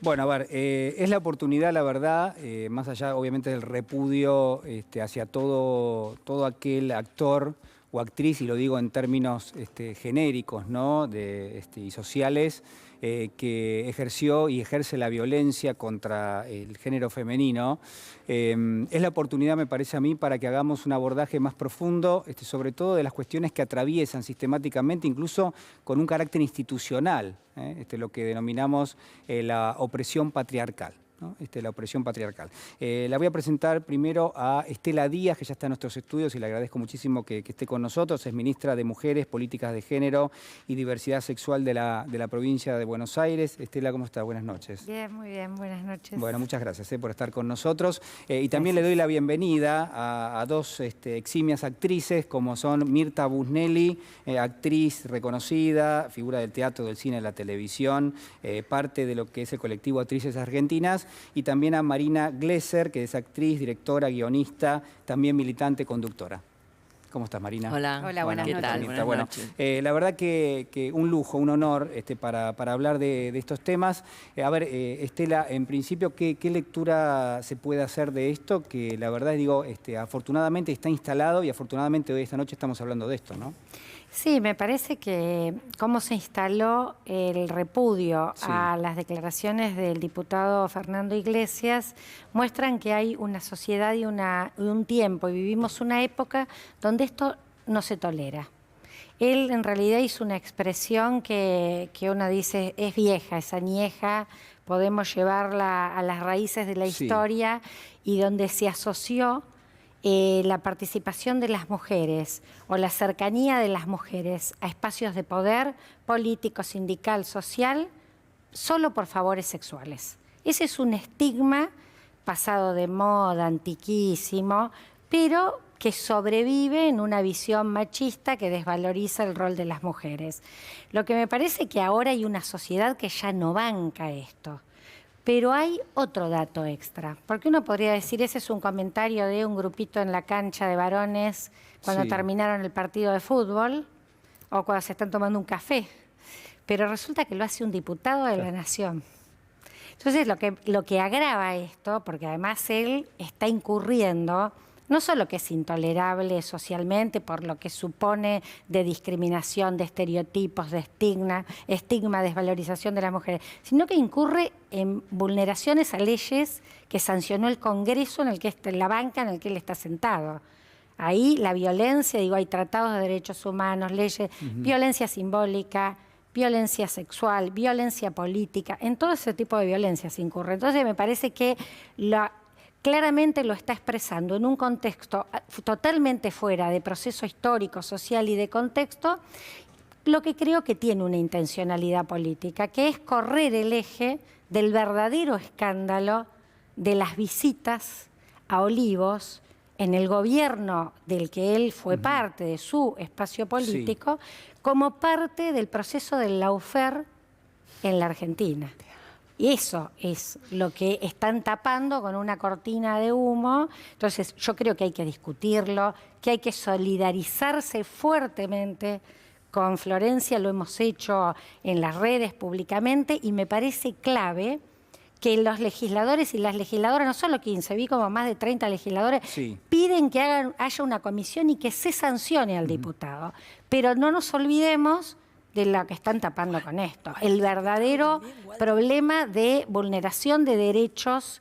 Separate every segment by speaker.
Speaker 1: Bueno, a ver, es la oportunidad, la verdad, más allá obviamente del repudio hacia todo aquel actor o actriz, y lo digo en términos genéricos, ¿no? Y sociales, que ejerció y ejerce la violencia contra el género femenino. Es la oportunidad, me parece a mí, para que hagamos un abordaje más profundo, sobre todo de las cuestiones que atraviesan sistemáticamente, incluso con un carácter institucional, lo que denominamos la opresión patriarcal, ¿no? La opresión patriarcal. La voy a presentar primero a Estela Díaz, que ya está en nuestros estudios y le agradezco muchísimo que esté con nosotros. Es ministra de Mujeres, Políticas de Género y Diversidad Sexual de la provincia de Buenos Aires. Estela, ¿cómo está? Buenas noches.
Speaker 2: Bien, muy bien, buenas noches.
Speaker 1: Bueno, muchas gracias por estar con nosotros. Y también le doy la bienvenida a dos eximias actrices, como son Mirta Busnelli, actriz reconocida, figura del teatro, del cine, de la televisión, parte de lo que es el colectivo Actrices Argentinas, y también a Marina Glesser, que es actriz, directora, guionista, también militante, conductora. ¿Cómo estás, Marina?
Speaker 3: Hola.
Speaker 2: Hola, buenas noches.
Speaker 3: ¿Qué tal?
Speaker 1: Buenas
Speaker 3: Buenas
Speaker 1: noches.
Speaker 3: noches.
Speaker 1: La verdad que un lujo, un honor para hablar de estos temas. A ver, Estela, en principio, ¿qué lectura se puede hacer de esto? Que la verdad, digo, afortunadamente está instalado y afortunadamente hoy esta noche estamos hablando de esto, ¿no?
Speaker 2: Sí, me parece que cómo se instaló el repudio a las declaraciones del diputado Fernando Iglesias muestran que hay una sociedad y un tiempo, y vivimos una época donde esto no se tolera. Él en realidad hizo una expresión que uno dice es vieja, es añeja, podemos llevarla a las raíces de la historia, y donde se asoció la participación de las mujeres o la cercanía de las mujeres a espacios de poder político, sindical, social, solo por favores sexuales. Ese es un estigma pasado de moda, antiquísimo, pero que sobrevive en una visión machista que desvaloriza el rol de las mujeres. Lo que me parece que ahora hay una sociedad que ya no banca esto. Pero hay otro dato extra, porque uno podría decir, ese es un comentario de un grupito en la cancha de varones cuando terminaron el partido de fútbol o cuando se están tomando un café, pero resulta que lo hace un diputado de la Nación. Entonces lo que agrava esto, porque además él está incurriendo, no solo que es intolerable socialmente por lo que supone de discriminación, de estereotipos, de estigma, desvalorización de las mujeres, sino que incurre en vulneraciones a leyes que sancionó el Congreso en el que la banca en el que él está sentado. Ahí la violencia, digo, hay tratados de derechos humanos, leyes, violencia simbólica, violencia sexual, violencia política, en todo ese tipo de violencia se incurre. Entonces me parece que claramente lo está expresando en un contexto totalmente fuera de proceso histórico, social y de contexto, lo que creo que tiene una intencionalidad política, que es correr el eje del verdadero escándalo de las visitas a Olivos en el gobierno del que él fue parte de su espacio político, como parte del proceso del lawfare en la Argentina. Y eso es lo que están tapando con una cortina de humo. Entonces yo creo que hay que discutirlo, que hay que solidarizarse fuertemente con Florencia, lo hemos hecho en las redes públicamente, y me parece clave que los legisladores y las legisladoras, no solo 15, vi como más de 30 legisladores, piden que haya una comisión y que se sancione al diputado. Pero no nos olvidemos de lo que están tapando con esto, el verdadero problema de vulneración de derechos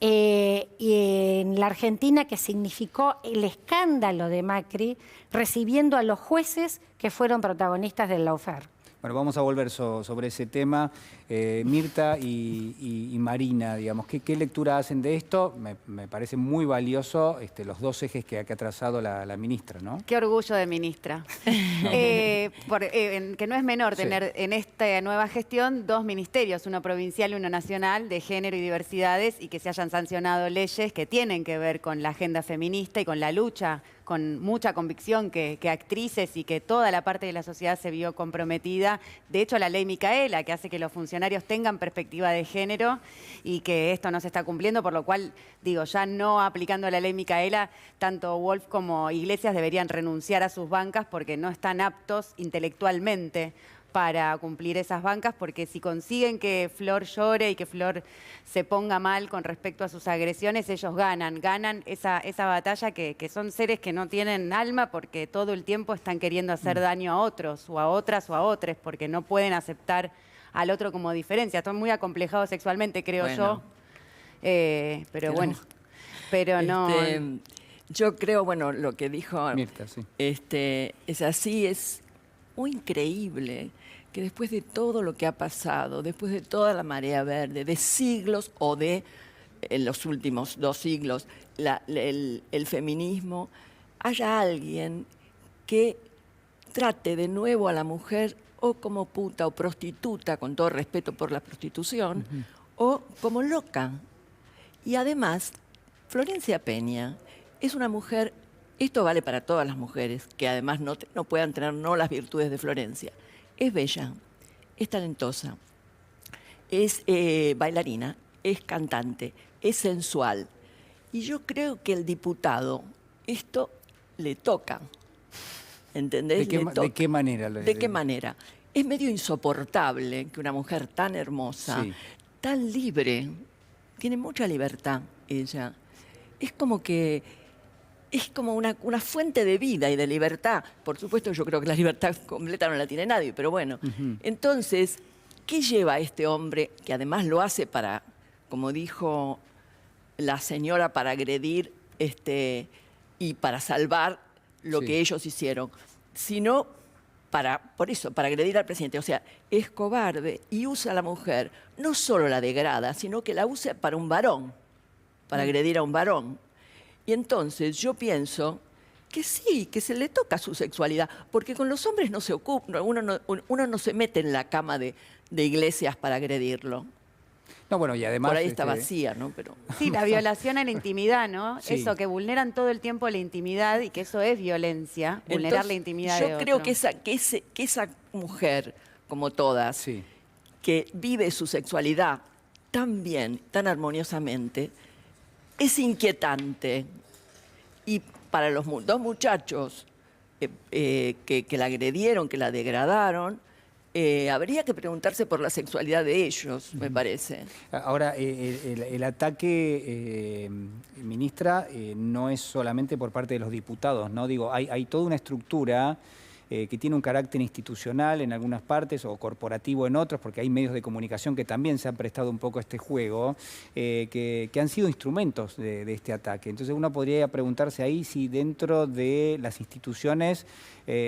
Speaker 2: y en la Argentina, que significó el escándalo de Macri recibiendo a los jueces que fueron protagonistas del lawfare.
Speaker 1: Bueno, vamos a volver sobre ese tema. Mirta y Marina, digamos, ¿qué lectura hacen de esto? Me parece muy valioso los dos ejes que ha trazado la ministra, ¿no?
Speaker 3: Qué orgullo de ministra. Que no es menor tener en esta nueva gestión dos ministerios, uno provincial y uno nacional, de género y diversidades, y que se hayan sancionado leyes que tienen que ver con la agenda feminista y con la lucha, con mucha convicción que actrices y que toda la parte de la sociedad se vio comprometida. De hecho, la ley Micaela, que hace que los funcionarios tengan perspectiva de género, y que esto no se está cumpliendo, por lo cual, digo, ya no aplicando la ley Micaela, tanto Wolf como Iglesias deberían renunciar a sus bancas porque no están aptos intelectualmente para cumplir esas bancas, porque si consiguen que Flor llore y que Flor se ponga mal con respecto a sus agresiones, ellos ganan esa batalla que son seres que no tienen alma porque todo el tiempo están queriendo hacer daño a otros, o a otras o a otros, porque no pueden aceptar al otro como diferencia. Están muy acomplejados sexualmente, creo yo. Pero bueno, pero no...
Speaker 4: Yo creo, bueno, lo que dijo
Speaker 1: Mirta, sí.
Speaker 4: Es así, es muy increíble que después de todo lo que ha pasado, después de toda la marea verde, de siglos o en los últimos 2 siglos, el feminismo, haya alguien que trate de nuevo a la mujer o como puta o prostituta, con todo respeto por la prostitución, o como loca. Y además, Florencia Peña es una mujer, esto vale para todas las mujeres, que además no puedan tener las virtudes de Florencia. Es bella, es talentosa, es bailarina, es cantante, es sensual. Y yo creo que el diputado, esto le toca. ¿Entendés?
Speaker 1: ¿De qué manera?
Speaker 4: ¿De qué manera? Es medio insoportable que una mujer tan hermosa, tan libre, tiene mucha libertad ella. Es como una fuente de vida y de libertad. Por supuesto, yo creo que la libertad completa no la tiene nadie, pero bueno. Entonces, ¿qué lleva a este hombre, que además lo hace para, como dijo la señora, para agredir y para salvar lo que ellos hicieron, sino por eso, para agredir al presidente? O sea, es cobarde y usa a la mujer, no solo la degrada, sino que la usa para un varón, para agredir a un varón. Y entonces yo pienso que sí, que se le toca su sexualidad, porque con los hombres no se ocupa, uno no se mete en la cama de Iglesias para agredirlo.
Speaker 1: No, bueno, y además...
Speaker 4: Por ahí está vacía, ¿no? Pero...
Speaker 3: Sí, la violación a la intimidad, ¿no?
Speaker 1: Sí.
Speaker 3: Eso, que vulneran todo el tiempo la intimidad y que eso es violencia, vulnerar
Speaker 4: Entonces,
Speaker 3: la intimidad de
Speaker 4: yo
Speaker 3: otro.
Speaker 4: creo que esa mujer, como todas, que vive su sexualidad tan bien, tan armoniosamente, es inquietante. Y para los 2 muchachos que la agredieron, que la degradaron, habría que preguntarse por la sexualidad de ellos, me parece.
Speaker 1: Ahora, el ataque, ministra, no es solamente por parte de los diputados, ¿no? Digo, hay toda una estructura que tiene un carácter institucional en algunas partes o corporativo en otras, porque hay medios de comunicación que también se han prestado un poco a este juego, que han sido instrumentos de este ataque. Entonces uno podría preguntarse ahí si dentro de las instituciones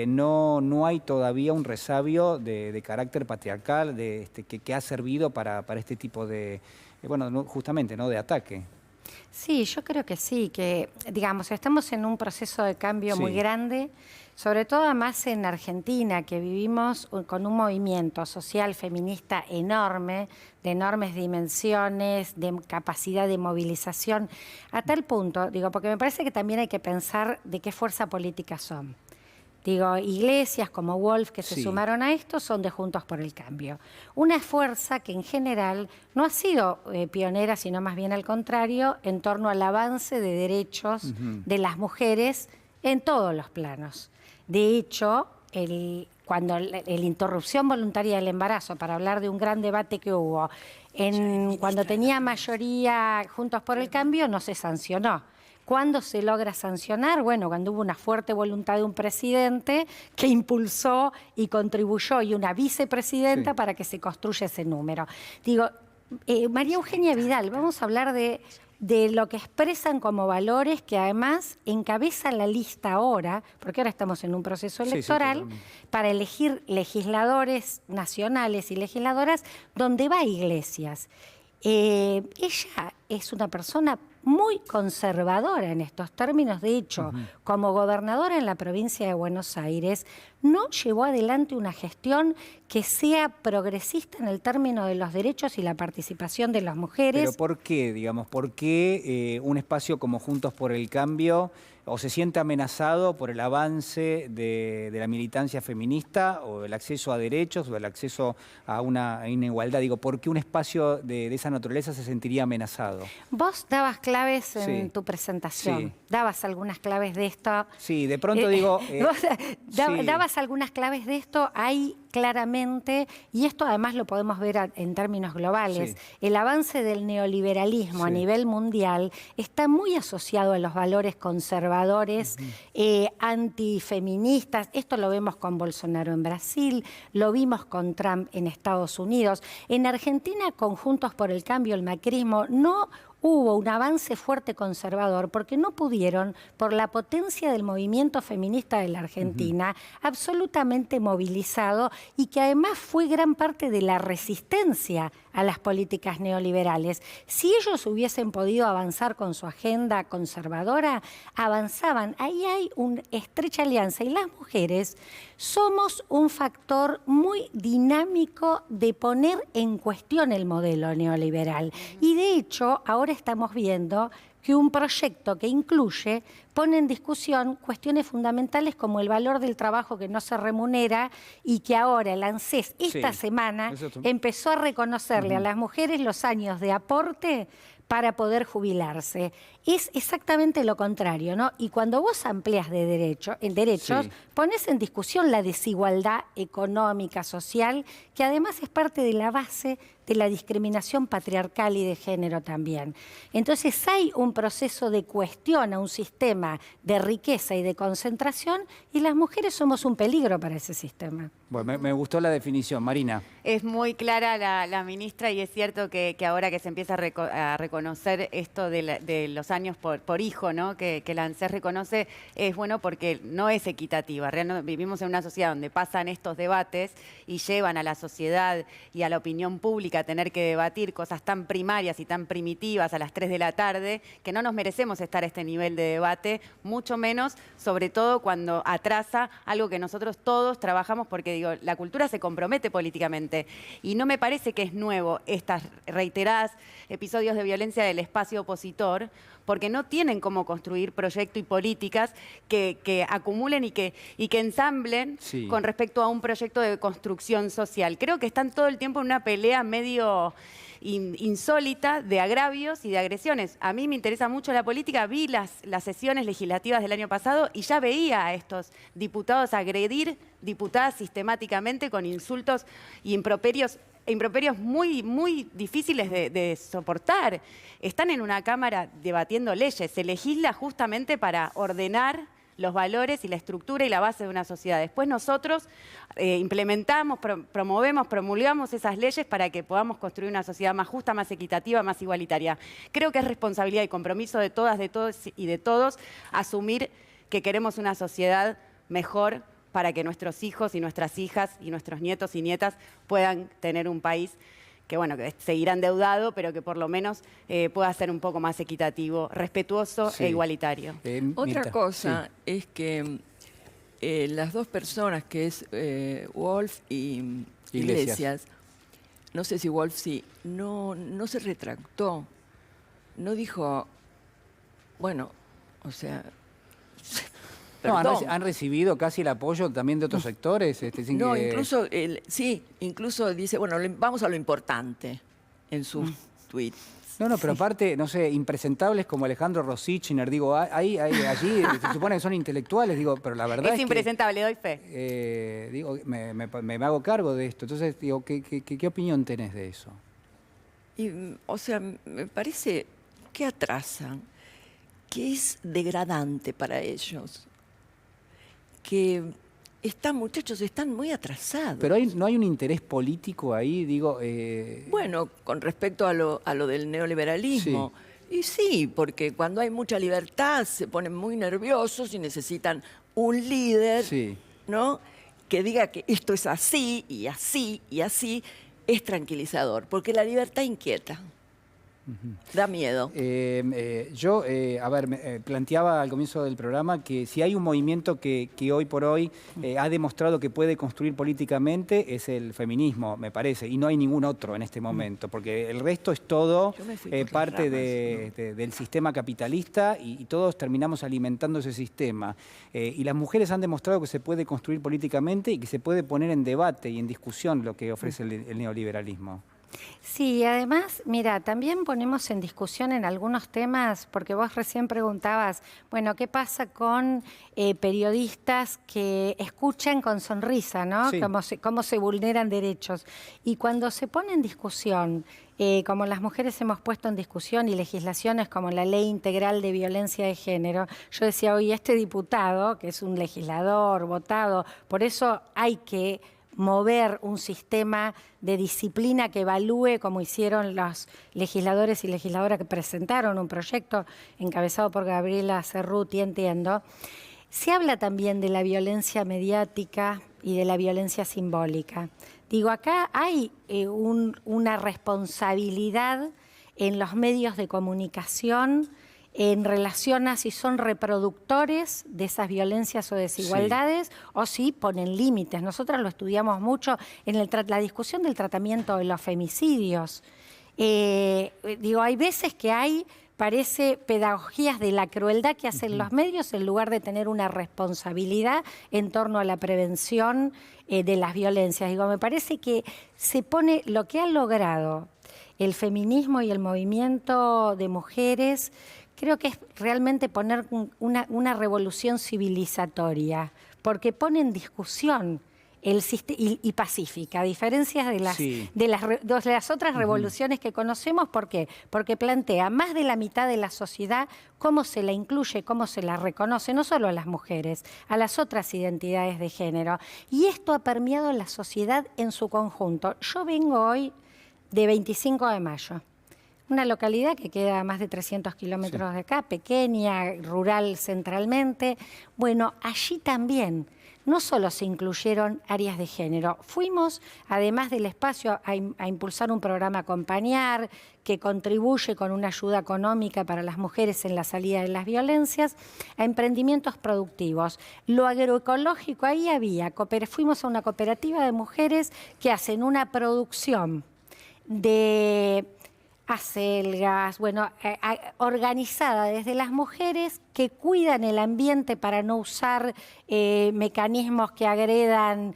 Speaker 1: no hay todavía un resabio de carácter patriarcal que ha servido para este tipo de, bueno, justamente, ¿no?, de ataque.
Speaker 2: Sí, yo creo que sí, que digamos, estamos en un proceso de cambio muy grande, sobre todo además en Argentina, que vivimos con un movimiento social feminista enorme, de enormes dimensiones, de capacidad de movilización, a tal punto, digo, porque me parece que también hay que pensar de qué fuerza política son. Digo, iglesias como Wolf que se sumaron a esto son de Juntos por el Cambio. Una fuerza que en general no ha sido pionera, sino más bien al contrario, en torno al avance de derechos de las mujeres en todos los planos. De hecho, cuando la interrupción voluntaria del embarazo, para hablar de un gran debate que hubo, cuando tenía mayoría Juntos por el Cambio, no se sancionó. ¿Cuándo se logra sancionar? Bueno, cuando hubo una fuerte voluntad de un presidente que impulsó y contribuyó, y una vicepresidenta para que se construya ese número. Digo, María Eugenia Vidal, vamos a hablar de lo que expresan como valores, que además encabeza la lista ahora, porque ahora estamos en un proceso electoral, para elegir legisladores nacionales y legisladoras, donde va Iglesias. Ella es una persona muy conservadora en estos términos. De hecho, como gobernadora en la provincia de Buenos Aires, no llevó adelante una gestión que sea progresista en el término de los derechos y la participación de las mujeres.
Speaker 1: ¿Pero por qué, digamos? ¿Por qué un espacio como Juntos por el Cambio o se siente amenazado por el avance de la militancia feminista o el acceso a derechos o el acceso a una igualdad? Digo, ¿por qué un espacio de esa naturaleza se sentiría amenazado?
Speaker 2: Vos dabas claves en tu presentación, dabas algunas claves de esto.
Speaker 1: Sí, de pronto digo...
Speaker 2: Dabas algunas claves de esto. Hay claramente, y esto además lo podemos ver en términos globales,
Speaker 1: Sí.
Speaker 2: el avance del neoliberalismo a
Speaker 1: Sí.
Speaker 2: nivel mundial está muy asociado a los valores conservadores, antifeministas. Esto lo vemos con Bolsonaro en Brasil, lo vimos con Trump en Estados Unidos. En Argentina, con Juntos por el Cambio, el macrismo, no hubo un avance fuerte conservador porque no pudieron, por la potencia del movimiento feminista de la Argentina, absolutamente movilizado, y que además fue gran parte de la resistencia a las políticas neoliberales. Si ellos hubiesen podido avanzar con su agenda conservadora, avanzaban. Ahí hay una estrecha alianza, y las mujeres somos un factor muy dinámico de poner en cuestión el modelo neoliberal. Y de hecho, ahora estamos viendo que un proyecto que incluye pone en discusión cuestiones fundamentales como el valor del trabajo que no se remunera, y que ahora el ANSES esta semana empezó a reconocerle a las mujeres los años de aporte para poder jubilarse. Es exactamente lo contrario, ¿no? Y cuando vos amplias de derechos,
Speaker 1: Sí.
Speaker 2: pones en discusión la desigualdad económica, social, que además es parte de la base de la discriminación patriarcal y de género también. Entonces hay un proceso de cuestión a un sistema de riqueza y de concentración, y las mujeres somos un peligro para ese sistema.
Speaker 1: Bueno, me gustó la definición. Marina.
Speaker 3: Es muy clara la ministra, y es cierto que ahora que se empieza a reconocer esto de los años por hijo, ¿no? Que la ANSES reconoce, es bueno porque no es equitativa. Realmente vivimos en una sociedad donde pasan estos debates y llevan a la sociedad y a la opinión pública a tener que debatir cosas tan primarias y tan primitivas a las 3 de la tarde, que no nos merecemos estar a este nivel de debate, mucho menos, sobre todo cuando atrasa algo que nosotros todos trabajamos, porque digo, la cultura se compromete políticamente, y no me parece que es nuevo estas reiteradas episodios de violencia del espacio opositor, porque no tienen cómo construir proyecto y políticas que acumulen y que ensamblen
Speaker 1: Sí.
Speaker 3: con respecto a un proyecto de construcción social. Creo que están todo el tiempo en una pelea medio insólita de agravios y de agresiones. A mí me interesa mucho la política, vi las sesiones legislativas del año pasado y ya veía a estos diputados agredir diputadas sistemáticamente con insultos y improperios muy, muy difíciles de soportar. Están en una Cámara debatiendo leyes, se legisla justamente para ordenar los valores y la estructura y la base de una sociedad. Después nosotros implementamos, promovemos, promulgamos esas leyes para que podamos construir una sociedad más justa, más equitativa, más igualitaria. Creo que es responsabilidad y compromiso de todas, de todos y de todos asumir que queremos una sociedad mejor para que nuestros hijos y nuestras hijas y nuestros nietos y nietas puedan tener un país que, bueno, que seguirá endeudado, pero que por lo menos pueda ser un poco más equitativo, respetuoso e igualitario.
Speaker 4: Otra
Speaker 1: Mirta,
Speaker 4: cosa es que las dos personas, que es Wolf y Iglesias, no sé si Wolf sí, no se retractó, no dijo, bueno, o sea...
Speaker 1: No,
Speaker 4: perdón.
Speaker 1: han recibido casi el apoyo también de otros sectores. Sin
Speaker 4: No,
Speaker 1: que...
Speaker 4: incluso dice, bueno, vamos a lo importante en sus tweets.
Speaker 1: No, pero aparte, no sé, impresentables como Alejandro Rosichner, digo, allí se supone que son intelectuales, digo, pero la verdad
Speaker 3: Es impresentable, doy
Speaker 1: fe. Digo, me hago cargo de esto. Entonces, digo, ¿qué opinión tenés de eso?
Speaker 4: Y, o sea, me parece que atrasan, que es degradante para ellos, que muchachos están muy atrasados.
Speaker 1: Pero no hay un interés político ahí, digo...
Speaker 4: Bueno, con respecto a lo del neoliberalismo. Sí. Y sí, porque cuando hay mucha libertad se ponen muy nerviosos y necesitan un líder, ¿no?, que diga que esto es así y así y así. Es tranquilizador, porque la libertad inquieta. Da miedo.
Speaker 1: Yo, planteaba al comienzo del programa que si hay un movimiento que hoy por hoy ha demostrado que puede construir políticamente, es el feminismo, me parece, y no hay ningún otro en este momento, porque el resto es todo parte del sistema capitalista, y todos terminamos alimentando ese sistema. Y las mujeres han demostrado que se puede construir políticamente y que se puede poner en debate y en discusión lo que ofrece el neoliberalismo.
Speaker 2: Sí, además, mira, también ponemos en discusión en algunos temas, porque vos recién preguntabas, bueno, ¿qué pasa con periodistas que escuchan con sonrisa, ¿no?
Speaker 1: Sí.
Speaker 2: Cómo se vulneran derechos. Y cuando se pone en discusión, como las mujeres hemos puesto en discusión y legislaciones como la Ley Integral de Violencia de Género, yo decía, oye, este diputado, que es un legislador votado, por eso hay que mover un sistema de disciplina que evalúe, como hicieron los legisladores y legisladoras que presentaron un proyecto encabezado por Gabriela Cerruti, entiendo. Se habla también de la violencia mediática y de la violencia simbólica. Digo, acá hay una responsabilidad en los medios de comunicación en relación a si son reproductores de esas violencias o desigualdades, o si ponen límites. Nosotros lo estudiamos mucho en la discusión del tratamiento de los femicidios. Digo, hay veces que parece pedagogías de la crueldad que hacen los medios en lugar de tener una responsabilidad en torno a la prevención de las violencias. Digo, me parece que se pone lo que ha logrado el feminismo y el movimiento de mujeres. Creo que es realmente poner una revolución civilizatoria, porque pone en discusión y pacífica, a diferencia de las otras revoluciones que conocemos. ¿Por qué? Porque plantea más de la mitad de la sociedad cómo se la incluye, cómo se la reconoce, no solo a las mujeres, a las otras identidades de género. Y esto ha permeado la sociedad en su conjunto. Yo vengo hoy de 25 de mayo. Una localidad que queda a más de 300 kilómetros de acá, pequeña, rural centralmente. Bueno, allí también no solo se incluyeron áreas de género, fuimos, además del espacio, a impulsar un programa Acompañar, que contribuye con una ayuda económica para las mujeres en la salida de las violencias, a emprendimientos productivos. Lo agroecológico, ahí fuimos a una cooperativa de mujeres que hacen una producción de acelgas, organizada desde las mujeres que cuidan el ambiente para no usar mecanismos que agredan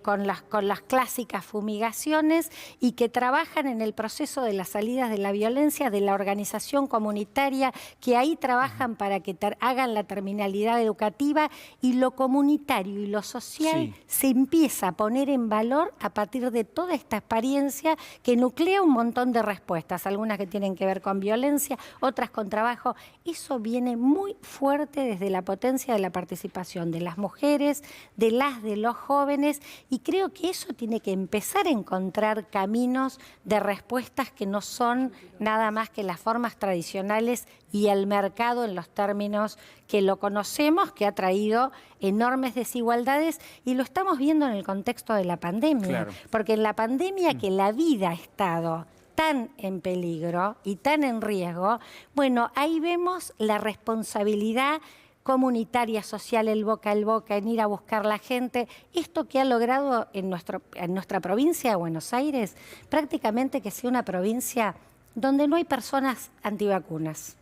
Speaker 2: con las clásicas fumigaciones, y que trabajan en el proceso de las salidas de la violencia, de la organización comunitaria, que ahí trabajan para que hagan la terminalidad educativa, y lo comunitario y lo social se empieza a poner en valor a partir de toda esta experiencia que nuclea un montón de respuestas, algunas que tienen que ver con violencia, otras con trabajo. Eso viene muy fuerte desde la potencia de la participación de las mujeres, de los jóvenes, y creo que eso tiene que empezar a encontrar caminos de respuestas que no son nada más que las formas tradicionales y el mercado en los términos que lo conocemos, que ha traído enormes desigualdades, y lo estamos viendo en el contexto de la pandemia. Claro. Porque en la pandemia, que la vida ha estado tan en peligro y tan en riesgo, bueno, ahí vemos la responsabilidad comunitaria, social, el boca, en ir a buscar la gente. Esto que ha logrado en nuestra provincia de Buenos Aires, prácticamente que sea una provincia donde no hay personas antivacunas.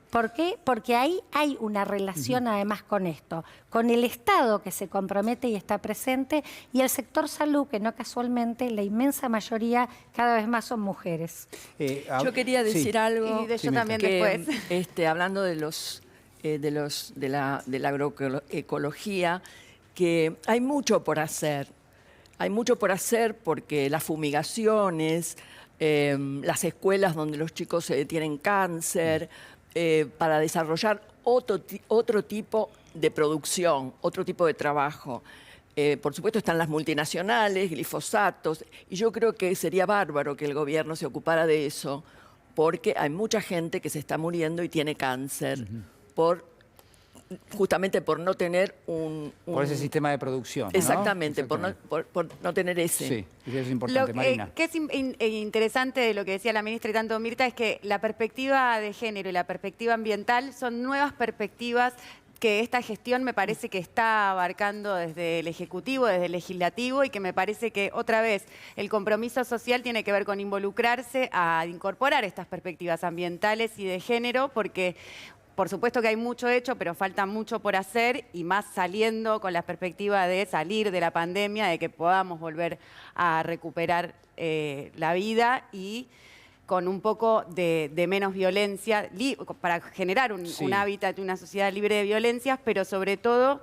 Speaker 2: ¿Por qué? Porque ahí hay una relación además con esto, con el Estado que se compromete y está presente, y el sector salud, que no casualmente la inmensa mayoría cada vez más son mujeres.
Speaker 4: Yo quería decir algo.
Speaker 3: Y yo también después.
Speaker 4: Hablando de la agroecología, que hay mucho por hacer. Hay mucho por hacer porque las fumigaciones, las escuelas donde los chicos tienen cáncer, para desarrollar otro tipo de producción, otro tipo de trabajo. Por supuesto están las multinacionales, glifosatos, y yo creo que sería bárbaro que el gobierno se ocupara de eso, porque hay mucha gente que se está muriendo y tiene cáncer justamente por no tener
Speaker 1: por ese sistema de producción, ¿no?
Speaker 4: Exactamente, por no tener ese.
Speaker 1: Sí, eso es importante, Marina.
Speaker 3: Lo que es interesante de lo que decía la ministra y tanto Mirta es que la perspectiva de género y la perspectiva ambiental son nuevas perspectivas que esta gestión me parece que está abarcando desde el Ejecutivo, desde el Legislativo, y que me parece que otra vez el compromiso social tiene que ver con involucrarse a incorporar estas perspectivas ambientales y de género, porque por supuesto que hay mucho hecho, pero falta mucho por hacer, y más saliendo con la perspectiva de salir de la pandemia, de que podamos volver a recuperar la vida y con un poco de menos violencia, para generar un hábitat y una sociedad libre de violencias, pero sobre todo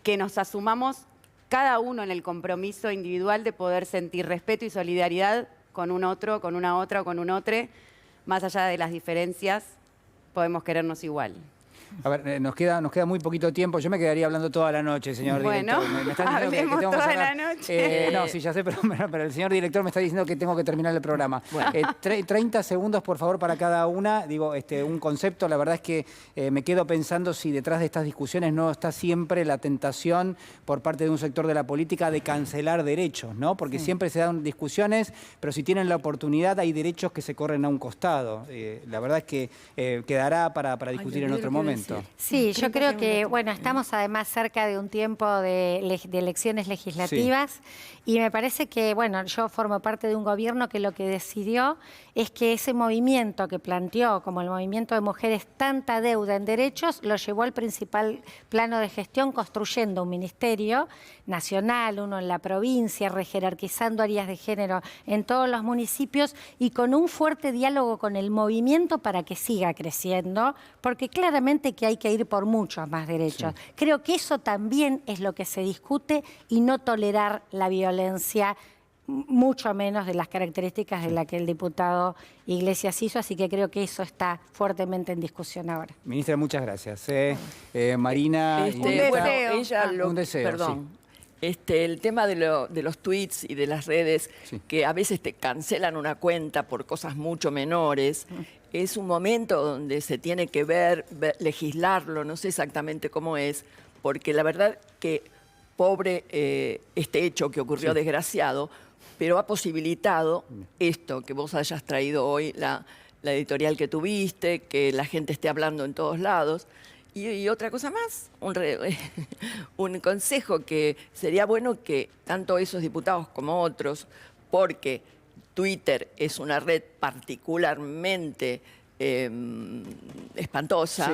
Speaker 3: que nos asumamos cada uno en el compromiso individual de poder sentir respeto y solidaridad con un otro, con una otra o con un otro, más allá de las diferencias, podemos querernos igual.
Speaker 1: A ver, nos queda muy poquito tiempo. Yo me quedaría hablando toda la noche, señor director.
Speaker 3: Bueno,
Speaker 1: están diciendo
Speaker 3: hablemos
Speaker 1: tengo que
Speaker 3: toda
Speaker 1: cerrar.
Speaker 3: la noche.
Speaker 1: No, sí, ya sé, pero el señor director me está diciendo que tengo que terminar el programa. Bueno. 30 segundos, por favor, para cada una. Digo, un concepto, la verdad es que me quedo pensando si detrás de estas discusiones no está siempre la tentación por parte de un sector de la política de cancelar derechos, ¿no? Porque siempre se dan discusiones, pero si tienen la oportunidad hay derechos que se corren a un costado. La verdad es que quedará para discutir en otro momento.
Speaker 2: Sí, yo creo que, bueno, estamos además cerca de un tiempo de elecciones legislativas y me parece que, bueno, yo formo parte de un gobierno que lo que decidió es que ese movimiento que planteó como el movimiento de mujeres tanta deuda en derechos, lo llevó al principal plano de gestión construyendo un ministerio nacional, uno en la provincia, rejerarquizando áreas de género en todos los municipios y con un fuerte diálogo con el movimiento para que siga creciendo, porque claramente que hay que ir por muchos más derechos. Sí. Creo que eso también es lo que se discute y no tolerar la violencia, mucho menos de las características de la que el diputado Iglesias hizo, así que creo que eso está fuertemente en discusión ahora.
Speaker 1: Ministra, muchas gracias. Marina...
Speaker 3: un deseo.
Speaker 4: Bueno,
Speaker 1: un deseo,
Speaker 4: perdón. Sí. El tema de los tweets y de las redes, que a veces te cancelan una cuenta por cosas mucho menores, es un momento donde se tiene que legislarlo, no sé exactamente cómo es, porque la verdad que pobre este hecho que ocurrió desgraciado, pero ha posibilitado esto, que vos hayas traído hoy, la editorial que tuviste, que la gente esté hablando en todos lados. Y otra cosa más, un consejo que sería bueno que tanto esos diputados como otros, porque Twitter es una red particularmente espantosa,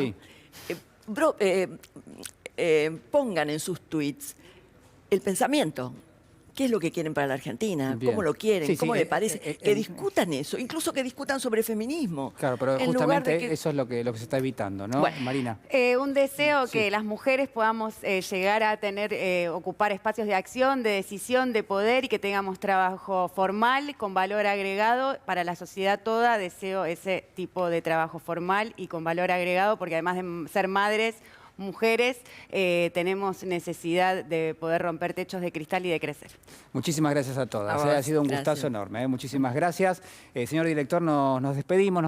Speaker 4: pongan en sus tweets el pensamiento. ¿Qué es lo que quieren para la Argentina?
Speaker 1: Bien.
Speaker 4: ¿Cómo lo quieren? ¿Cómo le parece? Que discutan eso, incluso que discutan sobre feminismo.
Speaker 1: Claro, pero justamente eso es lo que se está evitando, ¿no,
Speaker 4: bueno,
Speaker 1: Marina?
Speaker 3: Un deseo que las mujeres podamos llegar a tener, ocupar espacios de acción, de decisión, de poder y que tengamos trabajo formal con valor agregado para la sociedad toda. Deseo ese tipo de trabajo formal y con valor agregado porque además de ser madres, mujeres, tenemos necesidad de poder romper techos de cristal y de crecer.
Speaker 1: Muchísimas gracias a todas. Ha sido un gustazo enorme. Muchísimas gracias. Señor director, nos despedimos.